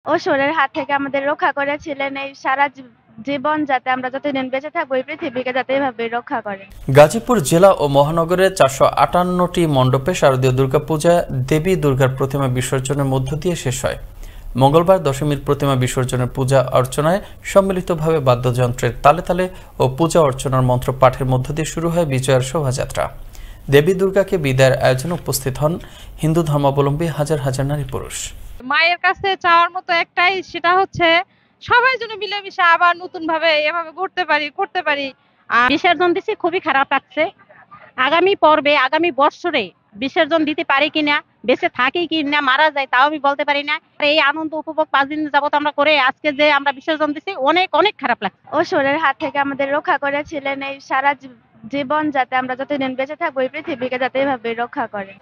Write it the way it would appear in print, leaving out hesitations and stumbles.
অসুরের হাত থেকে আমাদের রক্ষা করেছিলেন। এই সারা জীবন যাতে আমরা যতদিন বেঁচে থাকবো এই পৃথিবীকে যাতে এভাবে রক্ষা করেন। গাজীপুর জেলা ও মহানগরে 458টি মণ্ডপে শারদীয় দুর্গাপূজা দেবী দুর্গার প্রতিমা বিসর্জনের মধ্য দিয়ে শেষ হয়। মঙ্গলবার দশমীর প্রতিমা বিসর্জনের পূজা অর্চনায় সম্মিলিতভাবে বাদ্যযন্ত্রের তালে তালে ও পূজা অর্চনার মন্ত্র পাঠের মধ্য দিয়ে শুরু হয় বিজয়ার শোভাযাত্রা। দেবী দুর্গাকে বিদায়ের আয়োজনে উপস্থিত হন হিন্দু ধর্মাবলম্বী হাজার হাজার নারী পুরুষ। মায়ের কাছে চাওয়ার মতো একটাই, সেটা হচ্ছে সবাই যেন মিলেমিশে আবার নতুন ভাবে এভাবে করতে পারি। বিসর্জন দিচ্ছি, খুবই খারাপ লাগছে। আগামী পর্বে আগামী বৎসরে বিসর্জন দিতে পারি কিনা, বেঁচে থাকি কিনা, মারা যায় তাও আমি বলতে পারি না। এই আনন্দ উপভোগ 5 দিন যাবত আমরা করে আজকে যে আমরা বিসর্জন দিচ্ছি অনেক অনেক খারাপ লাগছে। অসুরের হাত থেকে আমাদের রক্ষা করেছিলেন। এই সারা জীবন যাতে আমরা যতদিন বেঁচে থাকবো এই পৃথিবীকে যাতে এভাবে রক্ষা করেন।